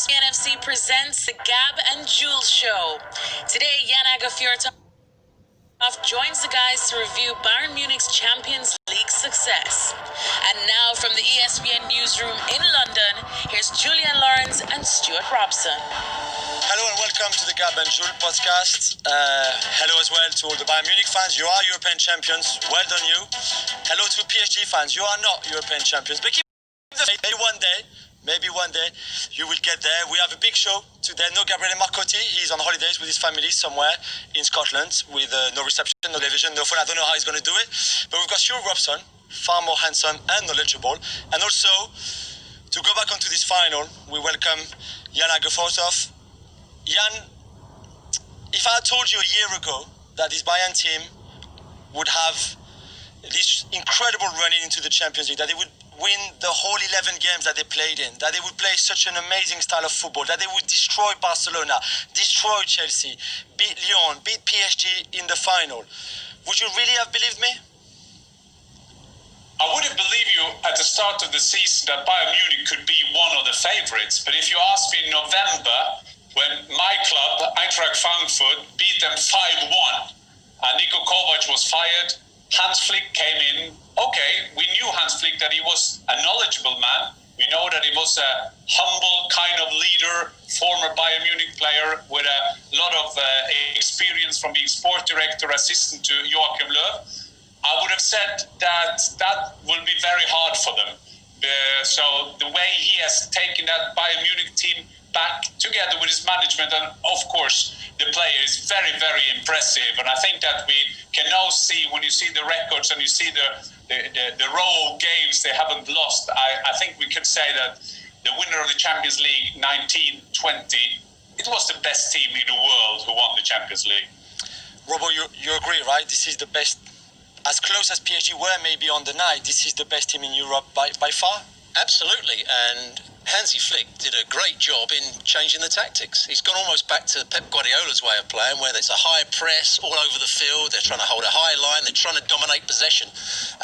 NFC presents the Gab and Juls show. Today, Jan Agafjortov joins the guys to review Bayern Munich's Champions League success. And now from the ESPN newsroom in London, here's Julian Lawrence and Stuart Robson. Hello and welcome to the Gab and Juls podcast. Hello as well to all the Bayern Munich fans. You are European champions. Well done you. Hello to PSG fans. You are not European champions. But keep the faith. Maybe one day you will get there. We have a big show today. No Gabriele Marcotti. He's on holidays with his family somewhere in Scotland with no reception, no television, no phone. I don't know how he's going to do it. But we've got Stuart Robson, far more handsome and knowledgeable. And also, to go back onto this final, we welcome Jan Agafjortov. Jan, if I had told you a year ago that this Bayern team would have this incredible run into the Champions League, that they would win the whole 11 games that they played in, that they would play such an amazing style of football, that they would destroy Barcelona, destroy Chelsea, beat Lyon, beat PSG in the final, would you really have believed me? I wouldn't believe you at the start of the season that Bayern Munich could be one of the favourites. But if you asked me in November, when my club, Eintracht Frankfurt, beat them 5-1, and Niko Kovac was fired, Hans Flick came in. Okay, we knew Hans Flick that he was a knowledgeable man. We know that he was a humble kind of leader, former Bayern Munich player with a lot of experience from being sport director, assistant to Joachim Löw. I would have said that will be very hard for them. So the way he has taken that Bayern Munich team back together with his management and of course the player is very, very impressive. And I think that we can now see, when you see the records and you see the row of games they haven't lost, I think we can say that the winner of the Champions League 1920, it was the best team in the world who won the Champions League. Robo, you agree, right? This is the best, as close as PSG were maybe on the night, this is the best team in Europe by far? Absolutely, and Hansi Flick did a great job in changing the tactics. He's gone almost back to Pep Guardiola's way of playing, where there's a high press all over the field. They're trying to hold a high line. They're trying to dominate possession.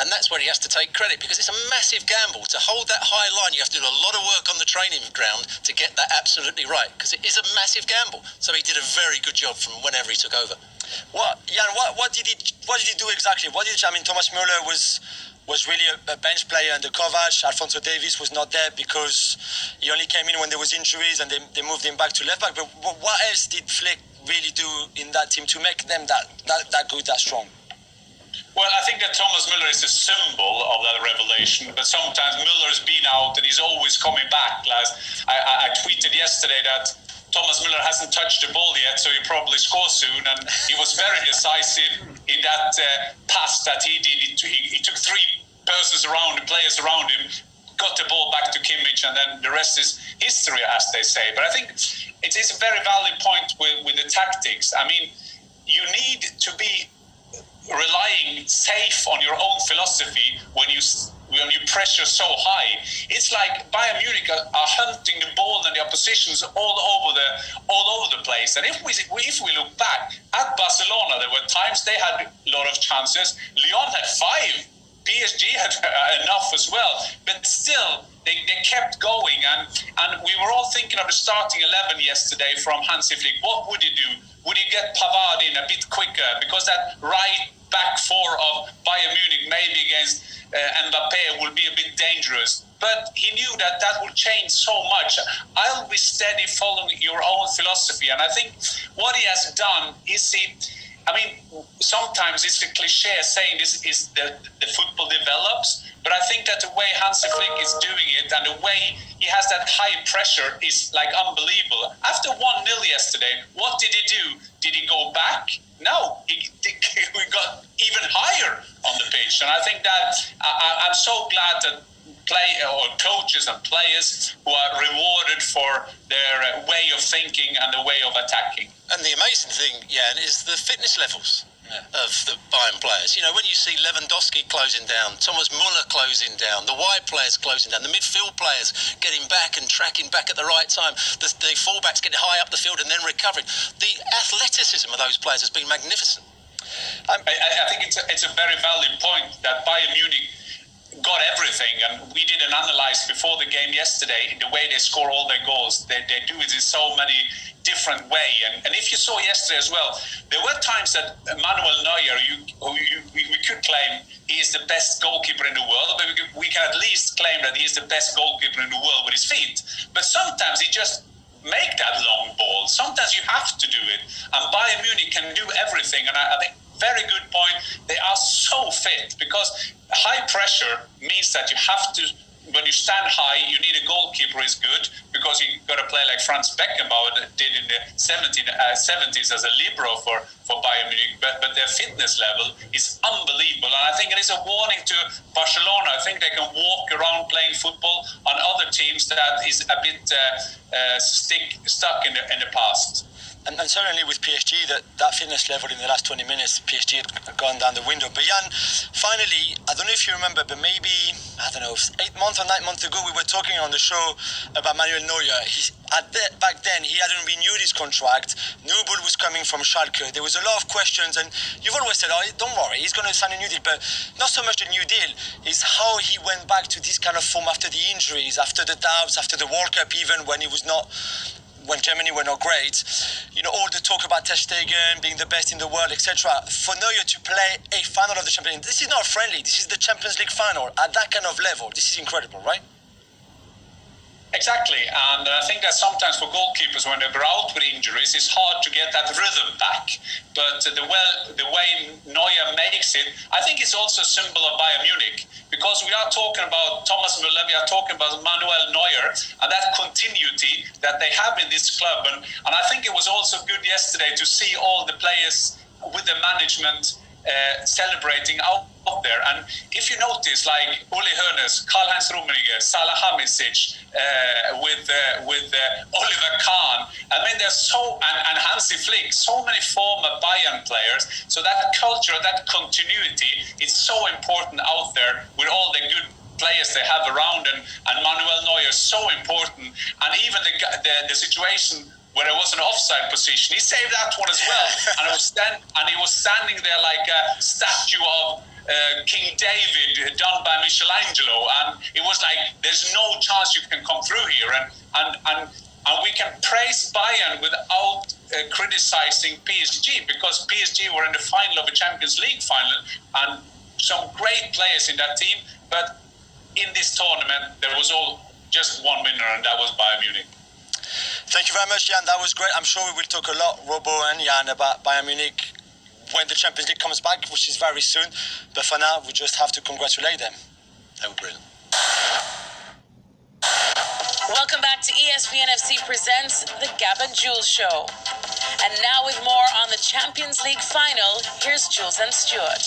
And that's where he has to take credit, because it's a massive gamble. To hold that high line, you have to do a lot of work on the training ground to get that absolutely right, because it is a massive gamble. So he did a very good job from whenever he took over. Jan, what did he do exactly? Thomas Müller was really a bench player under Kovac. Alphonso Davies was not there because he only came in when there was injuries and they moved him back to left back. But what else did Flick really do in that team to make them that good, that strong? Well, I think that Thomas Müller is a symbol of that revelation, but sometimes Müller's been out and he's always coming back. I tweeted yesterday that Thomas Müller hasn't touched the ball yet, so he'll probably score soon. And he was very decisive in that pass that he did. He took three players around him, got the ball back to Kimmich, and then the rest is history, as they say. But I think it is a very valid point with the tactics. I mean, you need to be relying safe on your own philosophy when you pressure so high. It's like Bayern Munich are hunting the ball and the oppositions all over the place. And if we look back at Barcelona, there were times they had a lot of chances. Lyon had 5. PSG had enough as well, but still they kept going, and we were all thinking of the starting 11 yesterday from Hansi Flick. What would he do? Would he get Pavard in a bit quicker, because that right back four of Bayern Munich maybe against Mbappe will be a bit dangerous? But he knew that would change so much. I'll be steady following your own philosophy, and I think what he has done is sometimes it's a cliche saying this is the football develops, but I think that the way Hansi Flick is doing it and the way he has that high pressure is like unbelievable. After 1-0 yesterday, what did he do? Did he go back? No, we got even higher on the pitch, and I think that I'm so glad that coaches and players who are rewarded for their way of thinking and the way of attacking. And the amazing thing, Jan, is the fitness levels of the Bayern players. You know, when you see Lewandowski closing down, Thomas Müller closing down, the wide players closing down, the midfield players getting back and tracking back at the right time, the fullbacks getting high up the field and then recovering. The athleticism of those players has been magnificent. I think it's a very valid point that Bayern Munich got everything, and we did an analysis before the game yesterday. The way they score all their goals, they do it in so many different way. And if you saw yesterday as well, there were times that Manuel Neuer, we could claim he is the best goalkeeper in the world, but we can at least claim that he is the best goalkeeper in the world with his feet. But sometimes he just make that long ball. Sometimes you have to do it, and Bayern Munich can do everything. And I think very good point. They are so fit because high pressure means that you have to. When you stand high, you need a goalkeeper who is good because you got to play like Franz Beckenbauer did in the 70s as a libero for Bayern Munich. But their fitness level is unbelievable, and I think it is a warning to Barcelona. I think they can walk around playing football on other teams that is a bit stuck in the past. And certainly with PSG, that fitness level in the last 20 minutes, PSG had gone down the window. But Jan, finally, I don't know if you remember, but maybe, 8 months or 9 months ago, we were talking on the show about Manuel Neuer. Back then, he hadn't renewed his contract. Nubel was coming from Schalke. There was a lot of questions, and you've always said, don't worry, he's going to sign a new deal. But not so much the new deal, is how he went back to this kind of form after the injuries, after the doubts, after the World Cup, even when he was not... when Germany were not great, all the talk about Ter Stegen being the best in the world, etc. For Neuer to play a final of the Champions League, this is not friendly. This is the Champions League final at that kind of level. This is incredible, right? Exactly, and I think that sometimes for goalkeepers, when they're out with injuries, it's hard to get that rhythm back. But the way Neuer makes it, I think it's also a symbol of Bayern Munich, because we are talking about Thomas Müller, we are talking about Manuel Neuer, and that continuity that they have in this club. And I think it was also good yesterday to see all the players with the management celebrating out there. And if you notice, like Uli Hoeneß, Karl-Heinz Rummenigge, Salah Hamisic, with Oliver Kahn, I mean, there's and Hansi Flick, so many former Bayern players. So that culture, that continuity is so important out there with all the good players they have around, and Manuel Neuer is so important. And even the situation where there was an offside position, he saved that one as well. And he was standing there like a statue of King David done by Michelangelo, and it was like there's no chance you can come through here. And we can praise Bayern without criticizing PSG, because PSG were in the final of a Champions League final, and some great players in that team. But in this tournament, there was just one winner, and that was Bayern Munich. Thank you very much, Jan. That was great. I'm sure we will talk a lot, Robo and Jan, about Bayern Munich when the Champions League comes back, which is very soon. But for now, we just have to congratulate them. They were brilliant. Welcome back to ESPN FC Presents the Gab and Juls Show. And now with more on the Champions League final, here's Jules and Stuart.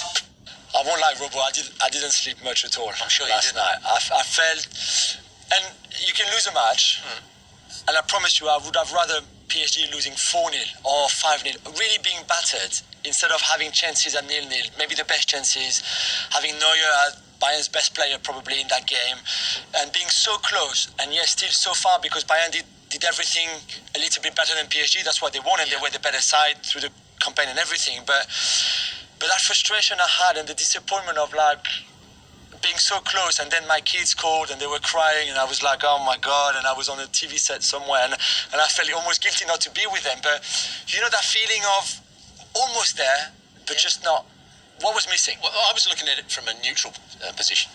I won't lie, Robo, I didn't sleep much at all. I'm sure you last didn't. night. I felt... And you can lose a match... And I promise you, I would have rather PSG losing 4-0 or 5-0, really being battered, instead of having chances at 0-0, maybe the best chances, having Neuer as Bayern's best player probably in that game, and being so close, and yes, still so far, because Bayern did everything a little bit better than PSG. That's what they wanted. They were the better side through the campaign and everything. But that frustration I had, and the disappointment of being so close, and then my kids called and they were crying, and I was like, oh my God, and I was on a TV set somewhere, and I felt almost guilty not to be with them. But that feeling of almost there, but just not. What was missing? Well, I was looking at it from a neutral position.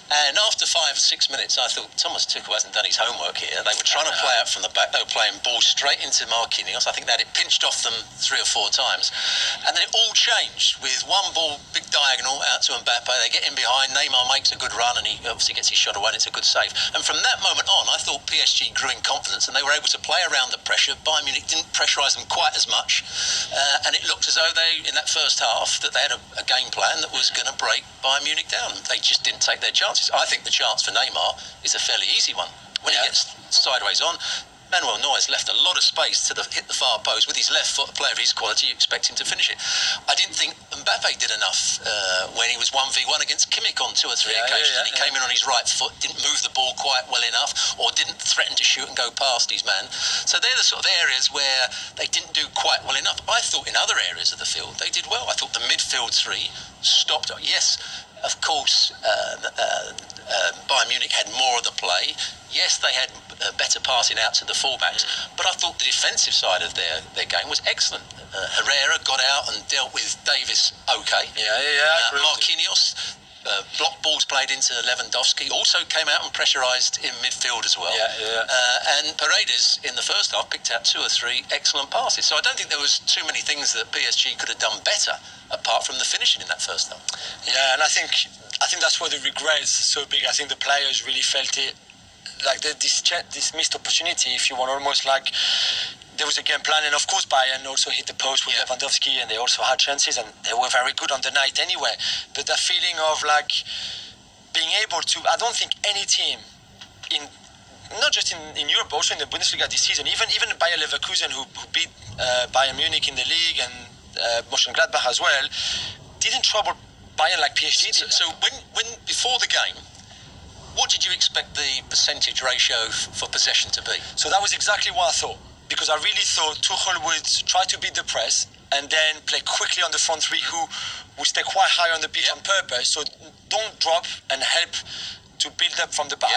And after 5 or 6 minutes, I thought, Thomas Tuchel hasn't done his homework here. They were trying to play out from the back. They were playing balls straight into Marquinhos. I think they had it pinched off them 3 or 4 times. And then it all changed with one ball, big diagonal, out to Mbappe. They get in behind. Neymar makes a good run, and he obviously gets his shot away, and it's a good save. And from that moment on, I thought PSG grew in confidence, and they were able to play around the pressure. Bayern Munich didn't pressurise them quite as much. And it looked as though they, in that first half, that they had a game plan that was going to break Bayern Munich down. They just didn't take their chances. I think the chance for Neymar is a fairly easy one. When he gets sideways on, Manuel Neuer's left a lot of space to hit the far post. With his left foot, a player of his quality, you expect him to finish it. I didn't think Mbappe did enough when he was 1v1 against Kimmich on 2 or 3 occasions. He came in on his right foot, didn't move the ball quite well enough, or didn't threaten to shoot and go past his man. So they're the sort of areas where they didn't do quite well enough. I thought in other areas of the field they did well. I thought the midfield 3 stopped. Yes, Of course, Bayern Munich had more of the play. Yes, they had better passing out to the fullbacks, but I thought the defensive side of their game was excellent. Herrera got out and dealt with Davis okay. Yeah. Marquinhos block balls played into Lewandowski, also came out and pressurised in midfield as well. And Paredes in the first half picked out 2 or 3 excellent passes. So I don't think there was too many things that PSG could have done better apart from the finishing in that first half. Yeah, and I think that's where the regret is so big. I think the players really felt it, like this missed opportunity, if you want, almost like there was a game plan. And of course Bayern also hit the post with Lewandowski, and they also had chances, and they were very good on the night anyway. But that feeling of like being able to, I don't think any team in, not just in Europe, but also in the Bundesliga this season, even Bayer Leverkusen, who beat Bayern Munich in the league, and Mönchengladbach as well, didn't trouble Bayern like PSG did. So when before the game, what did you expect the percentage ratio for possession to be? So that was exactly what I thought, because I really thought Tuchel would try to beat the press and then play quickly on the front three, who will stay quite high on the pitch on purpose. So don't drop and help to build up from the back.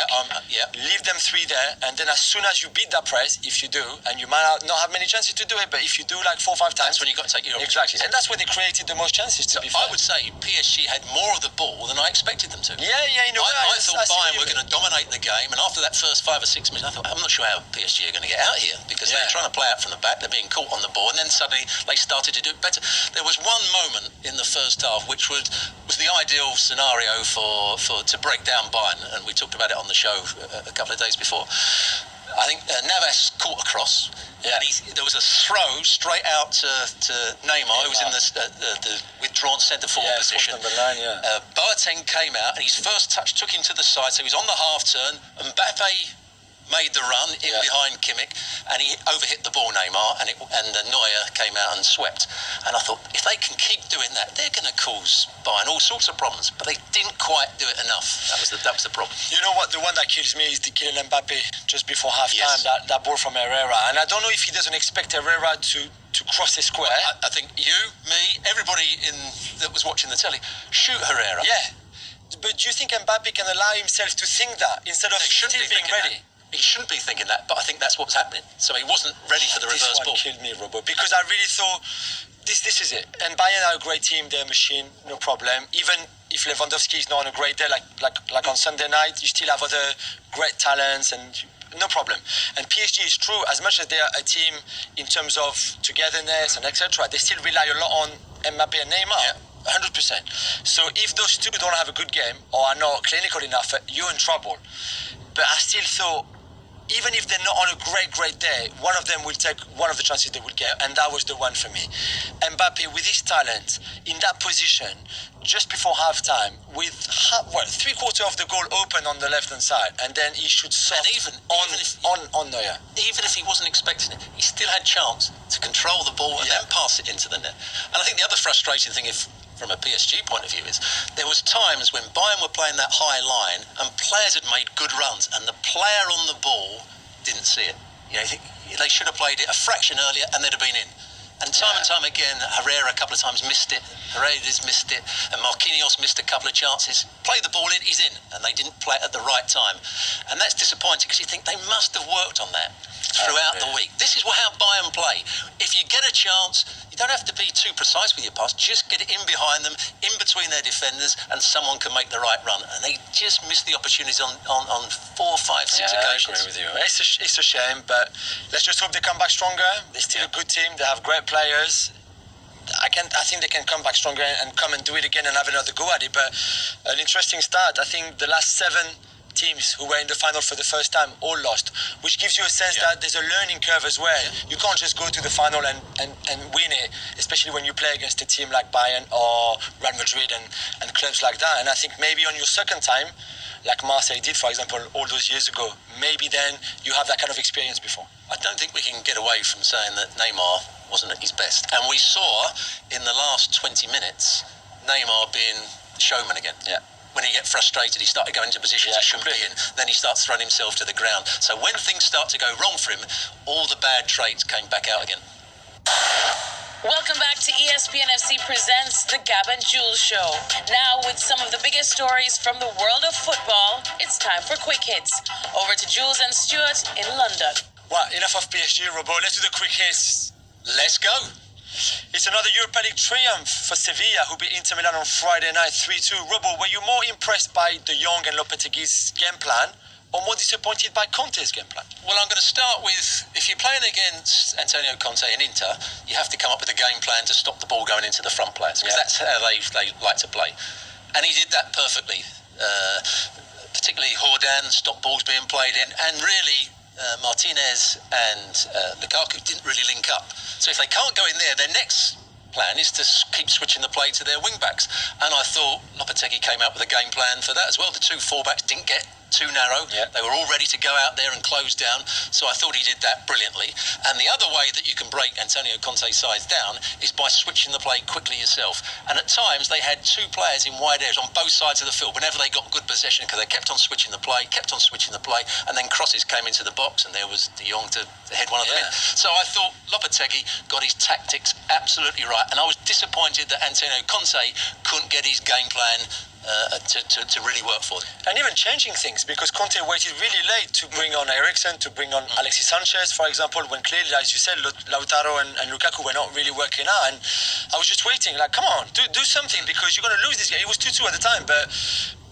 Leave them 3 there, and then as soon as you beat that press, if you do, and you might not have many chances to do it, but if you do like 4 or 5 times, that's when you got to take your exactly, and that's where they created the most chances. To be fair, I would say PSG had more of the ball than I expected them to. You know, I thought Bayern were going to dominate the game, and after that first 5 or 6 minutes, I thought, I'm not sure how PSG are going to get out here, because they're trying to play out from the back, they're being caught on the ball, and then suddenly they started to do it better. There was one moment in the first half which was the ideal scenario to break down Bayern, and we talked about it on the show a couple of days before. I think Navas caught a cross, and there was a throw straight out to Neymar, who was in the withdrawn centre forward position. Number 9, Boateng came out, and his first touch took him to the side, so he was on the half turn. Mbappe made the run in behind Kimmich, and he overhit the ball, Neymar, and Neuer came out and swept. And I thought, if they can keep doing that, they're going to cause Bayern all sorts of problems. But they didn't quite do it enough. That was the problem. You know what? The one that kills me is the Kylian Mbappe just before half time. That ball from Herrera, and I don't know if he doesn't expect Herrera to cross the square. I think you, me, everybody that was watching the telly, shoot Herrera. Yeah, but do you think Mbappe can allow himself to think that instead of still being ready? He shouldn't be thinking that, but I think that's what's happening. So he wasn't ready for the reverse ball. This one killed me, Robo, because I really thought this is it. And Bayern are a great team, they're a machine, no problem. Even if Lewandowski is not on a great day, like on Sunday night, you still have other great talents, and no problem. And PSG is true, as much as they are a team in terms of togetherness and etc., they still rely a lot on Mbappe and Neymar. 100%. So if those two don't have a good game or are not clinical enough, you're in trouble. But I still thought, even if they're not on a great day, one of them will take one of the chances they will get, and that was the one for me. Mbappe, with his talent, in that position, just before half-time, with 3/4 of the goal open on the left-hand side, and then he should soft on Neuer. Even if he wasn't expecting it, he still had chance to control the ball and then pass it into the net. And I think the other frustrating thing, from a PSG point of view, is there was times when Bayern were playing that high line and players had made good runs, and the player on the ball didn't see it. You know, they should have played it a fraction earlier and they'd have been in. And time again, Herrera a couple of times missed it, Paredes missed it, and Marquinhos missed a couple of chances. Play the ball in, he's in, and they didn't play it at the right time. And that's disappointing, because you think they must have worked on that throughout the week. This is how Bayern play. If you get a chance, you don't have to be too precise with your pass, just get it in behind them, in between their defenders, and someone can make the right run. And they just missed the opportunities on 4, 5, 6 occasions. I agree with you. It's a shame, but let's just hope they come back stronger. They're still a good team, they have great players. I think they can come back stronger and come and do it again and have another go at it. But an interesting start. I think the last 7 teams who were in the final for the first time all lost, which gives you a sense that there's a learning curve as well. You can't just go to the final and win it, especially when you play against a team like Bayern or Real Madrid and clubs like that. And I think maybe on your second time, like Marseille did, for example, all those years ago, maybe then you have that kind of experience before. I don't think we can get away from saying that Neymar wasn't at his best. And we saw in the last 20 minutes Neymar being the showman again. Yeah. When he get frustrated, he started going into positions he shouldn't be in. Then he starts throwing himself to the ground. So when things start to go wrong for him, all the bad traits came back out again. Welcome back to ESPN FC presents the Gab and Juls show. Now with some of the biggest stories from the world of football, it's time for quick hits. Over to Jules and Stuart in London. Well, enough of PSG, Robo. Let's do the quick hits. Let's go. It's another Europa League triumph for Sevilla, who beat Inter Milan on Friday night 3-2. Robo, were you more impressed by De Jong and Lopetegui's game plan, or more disappointed by Conte's game plan? Well, I'm going to start with, if you're playing against Antonio Conte and Inter, you have to come up with a game plan to stop the ball going into the front players, because that's how they like to play. And he did that perfectly. Particularly Jordan stopped balls being played in, and really Martinez and Lukaku didn't really link up. So if they can't go in there, their next plan is to keep switching the play to their wing backs. And I thought Lopetegui came out with a game plan for that as well. The two fullbacks didn't get too narrow. They were all ready to go out there and close down. So I thought he did that brilliantly. And the other way that you can break Antonio Conte's sides down is by switching the play quickly yourself. And at times they had two players in wide areas on both sides of the field whenever they got good possession, because they kept on switching the play, and then crosses came into the box and there was De Jong to head one of them in. So I thought Lopetegui got his tactics absolutely right, and I was disappointed that Antonio Conte couldn't get his game plan to really work for them. And even changing things, because Conte waited really late to bring on Eriksen, to bring on Alexis Sanchez, for example, when clearly, as you said, Lautaro and Lukaku were not really working out. And I was just waiting, like, come on, do something, because you're going to lose this game. It was 2-2 at the time, but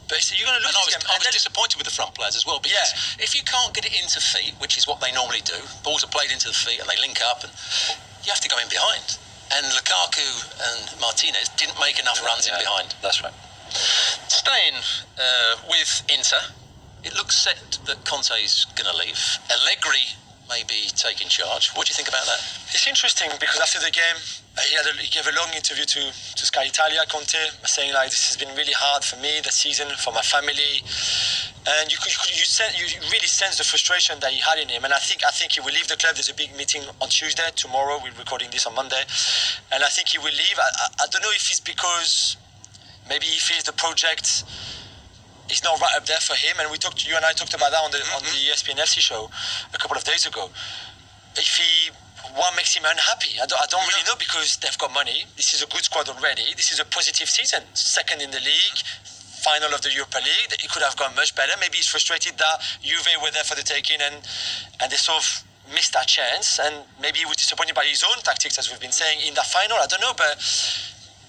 you're going to lose this game. I was disappointed with the front players as well, because if you can't get it into feet, which is what they normally do, balls are played into the feet and they link up, and you have to go in behind. And Lukaku and Martinez didn't make enough runs in behind. That's right. Staying with Inter, it looks set that Conte's going to leave. Allegri may be taking charge. What do you think about that? It's interesting, because after the game, he gave a long interview to Sky Italia, Conte, saying, like, this has been really hard for me this season, for my family. And you really sense the frustration that he had in him. And I think he will leave the club. There's a big meeting on Tuesday. Tomorrow, we're recording this on Monday. And I think he will leave. I don't know if it's because maybe he feels the project is not right up there for him. And you and I talked about that on the ESPN FC show a couple of days ago. What makes him unhappy? I don't really know, because they've got money. This is a good squad already. This is a positive season. Second in the league, final of the Europa League. It could have gone much better. Maybe he's frustrated that Juve were there for the taking and they sort of missed that chance. And maybe he was disappointed by his own tactics, as we've been saying, in that final. I don't know, but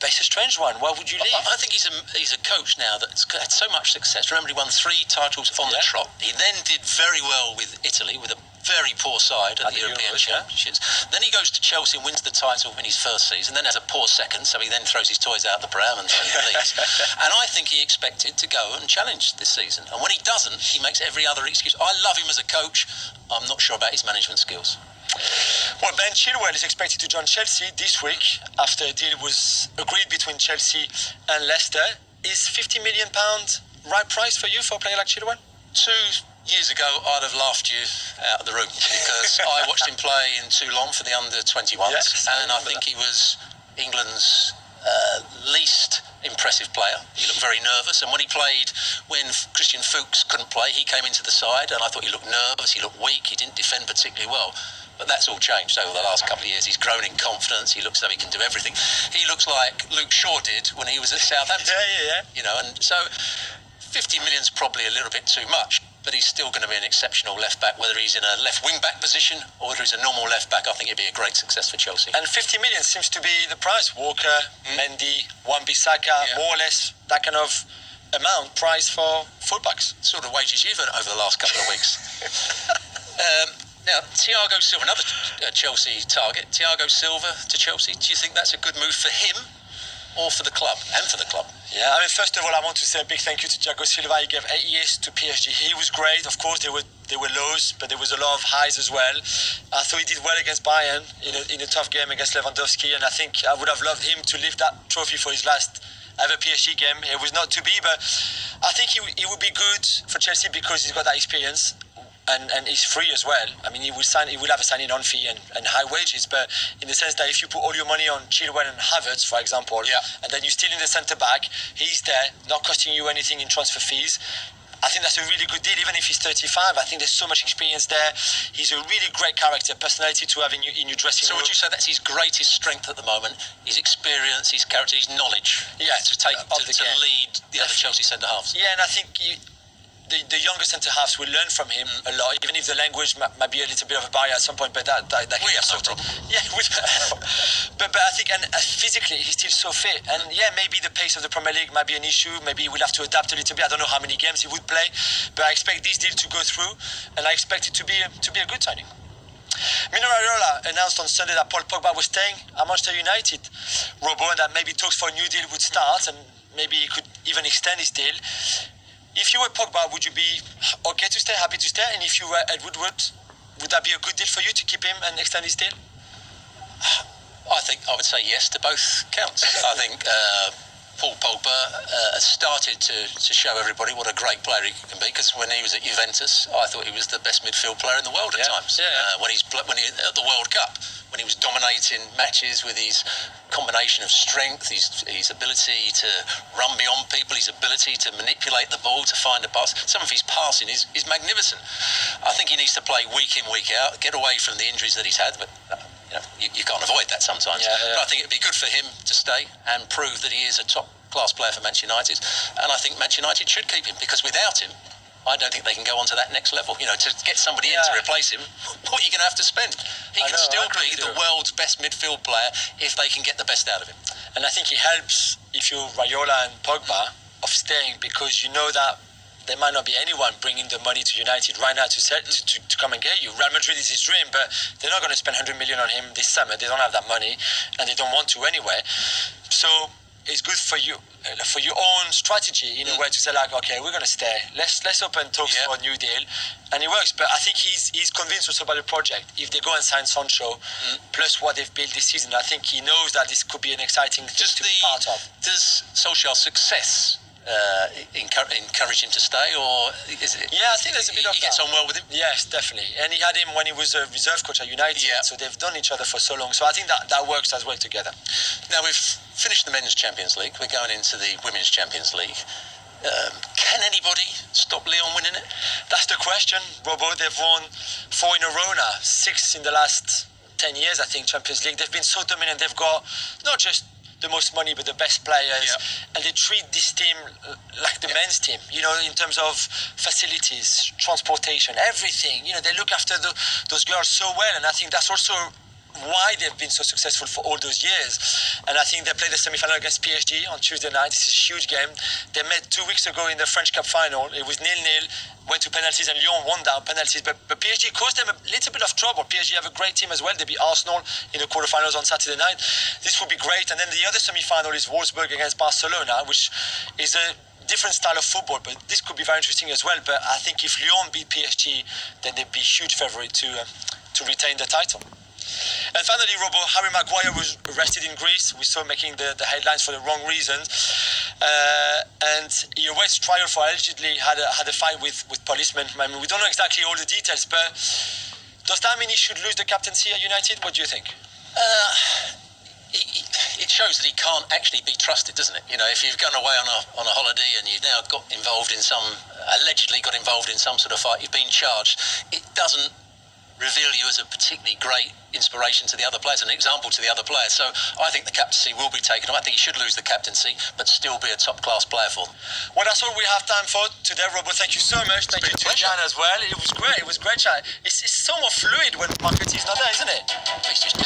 it's a strange one. Why would you leave? I think he's a coach now that's had so much success. Remember, he won 3 titles on the trot. He then did very well with Italy, with a very poor side at the European Championships. Then he goes to Chelsea and wins the title in his first season, then has a poor second, so he then throws his toys out the pram and leaves. And I think he expected to go and challenge this season. And when he doesn't, he makes every other excuse. I love him as a coach. I'm not sure about his management skills. Well, Ben Chilwell is expected to join Chelsea this week after a deal was agreed between Chelsea and Leicester. Is £50 million right price for you for a player like Chilwell? 2 years ago, I'd have laughed you out of the room, because I watched him play in Toulon for the under-21s, and I think he was England's least impressive player. He looked very nervous, and when Christian Fuchs couldn't play, he came into the side, and I thought he looked nervous, he looked weak, he didn't defend particularly well. But that's all changed over the last couple of years. He's grown in confidence. He looks like he can do everything. He looks like Luke Shaw did when he was at Southampton. You know, and so 50 million's probably a little bit too much, but he's still going to be an exceptional left back, whether he's in a left wing back position or whether he's a normal left back. I think it'd be a great success for Chelsea. And 50 million seems to be the price. Walker, Mendy, Wan-Bissaka, more or less that kind of amount price for fullbacks. Sort of wages you've earned over the last couple of weeks. Now, Thiago Silva, another Chelsea target. Thiago Silva to Chelsea. Do you think that's a good move for him or for the club and for the club? Yeah, I mean, first of all, I want to say a big thank you to Thiago Silva. He gave 8 years to PSG. He was great. Of course, there were lows, but there was a lot of highs as well. I thought he did well against Bayern in a tough game against Lewandowski, and I think I would have loved him to lift that trophy for his last ever PSG game. It was not to be, but I think he would be good for Chelsea because he's got that experience. And he's free as well. I mean, he will have a signing on fee and high wages, but in the sense that if you put all your money on Chilwell and Havertz, for example, and then you're still in the centre back, he's there, not costing you anything in transfer fees. I think that's a really good deal, even if he's 35. I think there's so much experience there. He's a really great character, personality to have in your dressing room. So would you say that's his greatest strength at the moment? His experience, his character, his knowledge? Yeah, to lead the other Chelsea centre-halves? Yeah, and I think the younger centre-halves will learn from him a lot, even if the language might be a little bit of a barrier at some point, but that we have no problem. Yeah, but I think, and physically, he's still so fit. And yeah, maybe the pace of the Premier League might be an issue. Maybe we'll have to adapt a little bit. I don't know how many games he would play, but I expect this deal to go through, and I expect it to be a good signing. Mino Raiola announced on Sunday that Paul Pogba was staying at Manchester United, Robo, and that maybe talks for a new deal would start, and maybe he could even extend his deal. If you were Pogba, would you be okay to stay, happy to stay? And if you were Ed Woodward, would that be a good deal for you to keep him and extend his deal? I think I would say yes to both counts. I think Paul Pogba has started to show everybody what a great player he can be, because when he was at Juventus, I thought he was the best midfield player in the world at times. When he at the World Cup, when he was dominating matches with his combination of strength, his ability to run beyond people, his ability to manipulate the ball, to find a pass. Some of his passing is magnificent. I think he needs to play week in, week out, get away from the injuries that he's had, but you can't avoid that sometimes. But I think it'd be good for him to stay and prove that he is a top-class player for Manchester United. And I think Manchester United should keep him, because without him, I don't think they can go on to that next level. To get somebody in to replace him, what are you going to have to spend? He can still be the world's best midfield player if they can get the best out of him. And I think it helps if you're Raiola and Pogba of staying, because you know that there might not be anyone bringing the money to United right now to come and get you. Real Madrid is his dream, but they're not going to spend 100 million on him this summer. They don't have that money, and they don't want to anyway. So it's good for you, for your own strategy in a way, to say like, okay, we're going to stay. Let's open talks for a new deal, and it works. But I think he's convinced also about the project. If they go and sign Sancho, plus what they've built this season, I think he knows that this could be an exciting thing to be part of. Does Solskjaer's success encourage him to stay, or is it? Yeah, I think there's a bit of that. He gets on well with him. Yes, definitely. And he had him when he was a reserve coach at United, so they've known each other for so long. So I think that works as well together. Now we've finished the Men's Champions League. We're going into the Women's Champions League. Can anybody stop Lyon winning it? That's the question, Robo. They've won 4 in a row now, 6 in the last 10 years, I think, Champions League. They've been so dominant. They've got not just the most money, but the best players, and they treat this team like the men's team, in terms of facilities, transportation, everything. They look after those girls so well, and I think that's also why they've been so successful for all those years. And I think they played the semi-final against PSG on Tuesday night. This is a huge game. They met 2 weeks ago in the French Cup final. It was 0-0, went to penalties, and Lyon won down penalties. But PSG caused them a little bit of trouble. PSG have a great team as well. They beat Arsenal in the quarterfinals on Saturday night. This would be great. And then the other semi-final is Wolfsburg against Barcelona, which is a different style of football, but this could be very interesting as well. But I think if Lyon beat PSG, then they'd be a huge favourite to retain the title. And finally, Robo, Harry Maguire was arrested in Greece. We saw making the headlines for the wrong reasons. And he awaits trial for allegedly had a fight with policemen. I mean, we don't know exactly all the details, but does that mean he should lose the captaincy at United? What do you think? It shows that he can't actually be trusted, doesn't it? If you've gone away on a holiday and you've now allegedly got involved in some sort of fight, you've been charged, it doesn't reveal you as a particularly great inspiration to the other players, an example to the other players. So I think the captaincy will be taken off. I think he should lose the captaincy, but still be a top-class player for them. Well, that's all we have time for today, Robo. Thank you so much. Thank you to Jan as well. It was great. It was great chat. It's so more fluid when Margaret is not there, isn't it? It's just